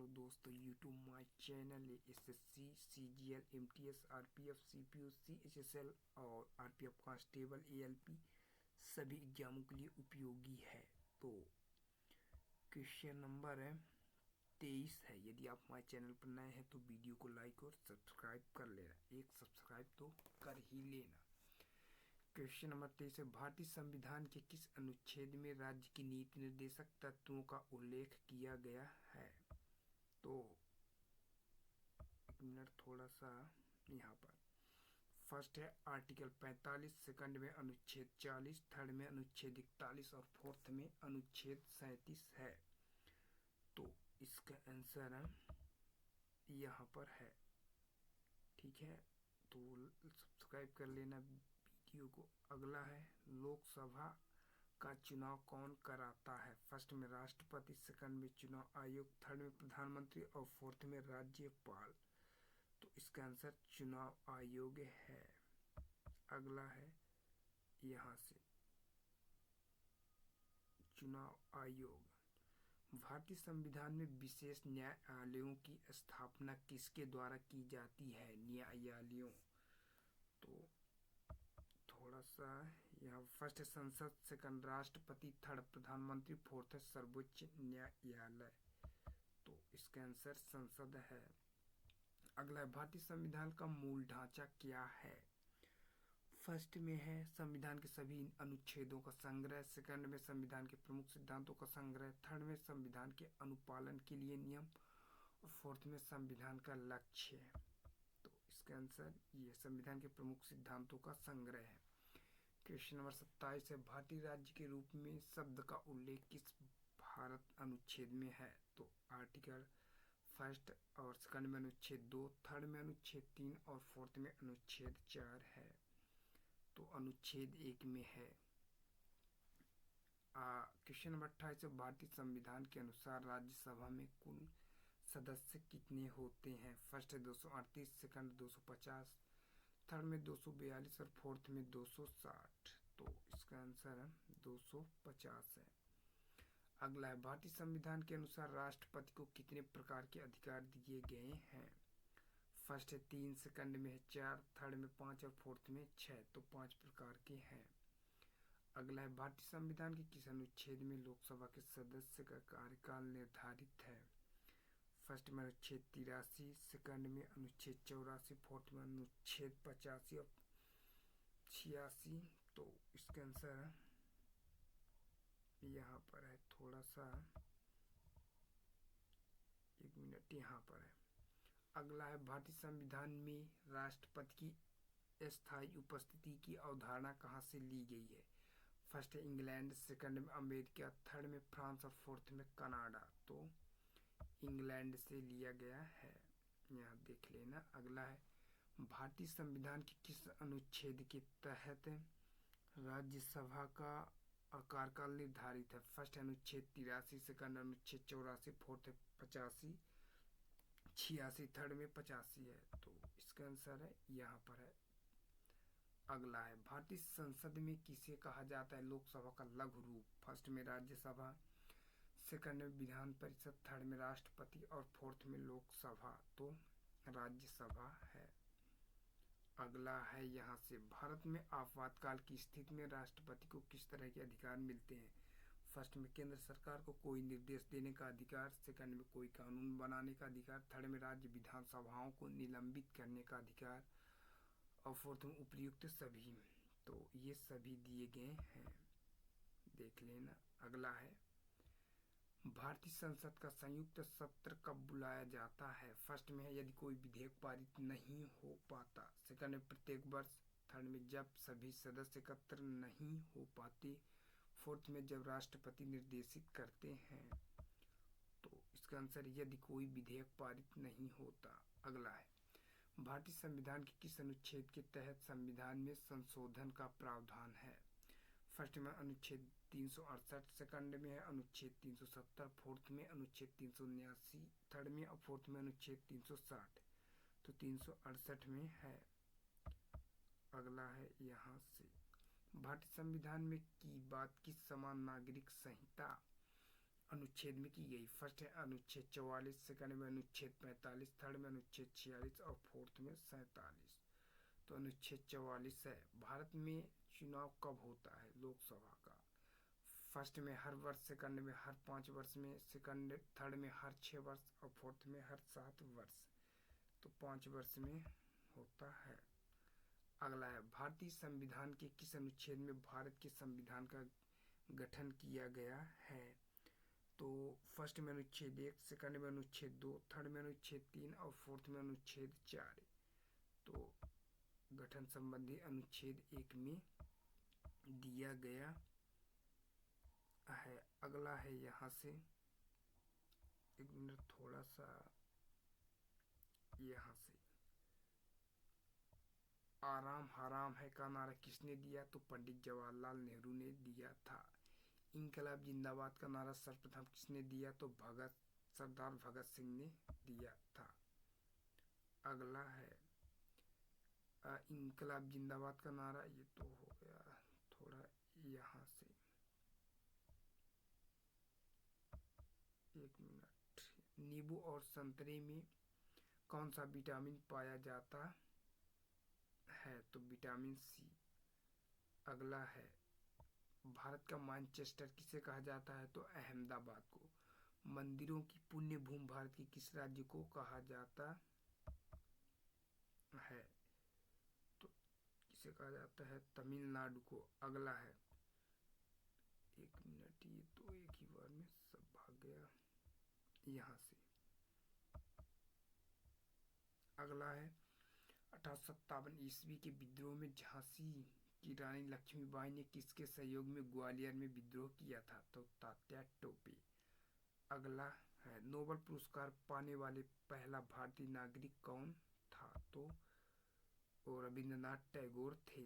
दोस्तों YouTube my channel SSC CGL MTS RPF CPU CHSL और RPF constable ALP सभी एग्जामों के लिए उपयोगी है। तो क्वेश्चन नंबर 23 है। यदि आप हमारे चैनल पर नए हैं तो वीडियो को लाइक और सब्सक्राइब कर लेना, एक सब्सक्राइब तो कर ही लेना। क्वेश्चन नंबर 23 है, भारतीय संविधान के किस अनुच्छेद में राज्य की नीति निर्देशक तत्वों का उल्लेख किया गया है? तो एक मिनट, थोड़ा सा यहाँ पर फर्स्ट है आर्टिकल 45, सेकंड में अनुच्छेद 40, थर्ड में अनुच्छेद 41 और फोर्थ में अनुच्छेद 37 है। तो इसका आंसर यहाँ पर है। ठीक है, तो सब्सक्राइब कर लेना वीडियो को। अगला है, लोकसभा का चुनाव कौन कराता है? फर्स्ट में राष्ट्रपति, सेकंड में चुनाव आयोग, थर्ड में प्रधानमंत्री और फोर्थ में राज्यपाल। तो इसका आंसर चुनाव आयोग है। अगला है यहाँ से चुनाव आयोग। भारतीय संविधान में विशेष न्यायालयों की स्थापना किसके द्वारा की जाती है? न्यायालयों। तो थोड़ा सा यहाँ फर्स्ट है संसद, सेकंड राष्ट्रपति, थर्ड प्रधानमंत्री, फोर्थ है सर्वोच्च न्यायालय। तो इसका आंसर संसद है। अगला है, भारतीय संविधान का मूल ढांचा क्या है? फर्स्ट में है संविधान के सभी अनुच्छेदों का संग्रह, सेकंड में संविधान के प्रमुख सिद्धांतों का संग्रह, थर्ड में संविधान के अनुपालन के लिए नियम और फोर्थ में संविधान का लक्ष्य। तो इसका आंसर ये संविधान के प्रमुख सिद्धांतों का संग्रह है। क्वेश्चन नंबर 27 है, भारतीय राज्य के रूप में शब्द का उल्लेख किस भारत अनुच्छेद में है? तो आर्टिकल फर्स्ट और सेकंड में अनुच्छेद 2, थर्ड में अनुच्छेद 3 और फोर्थ में अनुच्छेद 4 है। तो अनुच्छेद 1 में है। क्वेश्चन नंबर 28 है, भारतीय संविधान के अनुसार राज्यसभा में कुल सदस्य कितने होते हैं? फर्स्ट है 238, सेकंड 250, थर्ड में 242 और फोर्थ में 260। तो इसका आंसर 250 है। अगला है, भारतीय संविधान के अनुसार राष्ट्रपति को कितने प्रकार के अधिकार दिए गए हैं? फर्स्ट है 3, सेकंड में है 4, थर्ड में 5 और फोर्थ में 6। तो 5 प्रकार के हैं। अगला है, भारतीय संविधान के किस अनुच्छेद में लोकसभा के सदस्य का कार्यकाल निर्धारित है? फर्स्ट में अनुच्छेद 83, सेकंड में अनुच्छेद 84, फोर्थ में अनुच्छेद 85 और 86। तो इसका आंसर यहाँ पर है। थोड़ा सा एक मिनट, यहाँ पर है। अगला है, भारतीय संविधान में राष्ट्रपति की स्थायी उपस्थिति की अवधारणा कहाँ से ली गई है? फर्स्ट है इंग्लैंड, सेकंड में अमेरिका, थर्ड में फ्रांस और फोर्थ में कनाडा। तो इंग्लैंड से लिया गया है, यहाँ देख लेना। अगला है, भारतीय संविधान के किस अनुच्छेद के तहत राज्यसभा का कार्यकाल निर्धारित है? फर्स्ट अनुच्छेद 83, सेकंड अनुच्छेद 84, फोर्थ 85, 86, थर्ड में 85 है। तो इसका आंसर है यहाँ पर है। अगला है, भारतीय संसद में किसे कहा जाता है? लोकसभा का लघु रूप। फर्स्ट में राज्यसभा, सेकंड में विधान परिषद, थर्ड में राष्ट्रपति और फोर्थ में लोकसभा। तो राज्यसभा है। अगला है यहाँ से, भारत में आपातकाल की स्थिति में राष्ट्रपति को किस तरह के अधिकार मिलते हैं? फर्स्ट में केंद्र सरकार को कोई निर्देश देने का अधिकार, सेकंड में कोई कानून बनाने का अधिकार, थर्ड में राज्य विधानसभाओं को निलंबित करने का अधिकार और फोर्थ में उपयुक्त सभी। तो ये सभी दिए गए हैं, देख लेना। अगला है, भारतीय संसद का संयुक्त सत्र कब बुलाया जाता है? फर्स्ट में है यदि कोई विधेयक पारित नहीं हो पाता, सेकंड में प्रत्येक वर्ष, थर्ड में जब सभी सदस्य एकत्र नहीं हो पाते, फोर्थ में जब राष्ट्रपति निर्देशित करते हैं। तो इसका आंसर यदि कोई विधेयक पारित नहीं होता। अगला है, भारतीय संविधान के किस अनुच्छेद के तहत संविधान में संशोधन का प्रावधान है? फर्स्ट में अनुच्छेद 368, सेकंड में है अनुच्छेद 370, फोर्थ में अनुच्छेद 379, थर्ड में और फोर्थ में अनुच्छेद 360। तो 368 में है। अगला है यहाँ से, भारतीय संविधान में की बात किस समान नागरिक संहिता अनुच्छेद में की गई। फर्स्ट है अनुच्छेद 44, सेकंड में अनुच्छेद 45, थर्ड में अनुच्छेद 46 और फोर्थ में 47। तो अनुच्छेद 44 है, भारत में चुनाव कब होता है लोकसभा का? फर्स्ट में हर वर्ष, सेकंड में हर 5 वर्ष में, सेकंड थर्ड में हर 6 वर्ष और फोर्थ में हर 7 वर्ष। तो 5 वर्ष में होता है। अगला है, भारतीय संविधान के किस अनुच्छेद में भारत के संविधान का गठन किया गया है? तो फर्स्ट में अनुच्छेद 1, सेकंड में अनुच्छेद 2, थर्ड में अनुच्छेद 3 और फोर्थ में अनुच्छेद 4। तो गठन संबंधी अनुच्छेद 1 में दिया गया है। अगला है यहाँ से, एक मिनट थोड़ा सा, यहाँ से आराम हराम है का नारा किसने दिया? तो पंडित जवाहरलाल नेहरू ने दिया था। इनकलाब जिंदाबाद का नारा सर्वप्रथम किसने दिया? तो सरदार भगत सिंह ने दिया था। अगला है इनकलाब जिंदाबाद का नारा, ये तो हो गया थोड़ा यहाँ से, एक मिनट। नींबू और संतरे में कौन सा विटामिन पाया जाता है? तो विटामिन सी। अगला है, भारत का मैनचेस्टर किसे कहा जाता है? तो अहमदाबाद को। मंदिरों की पुण्य भूमि भारत के किस राज्य को कहा जाता है? तो किसे कहा जाता है? तमिलनाडु को। अगला है, एक मिनट, ये तो एक ही बार में सब भाग गया यहाँ से। अगला है, 1857 ईस्वी के विद्रोह में झांसी की रानी लक्ष्मीबाई ने किसके सहयोग में ग्वालियर में विद्रोह किया था? तो तात्या टोपे। अगला है, नोबेल पुरस्कार पाने वाले पहला भारतीय नागरिक कौन था? तो रविंद्रनाथ टैगोर थे।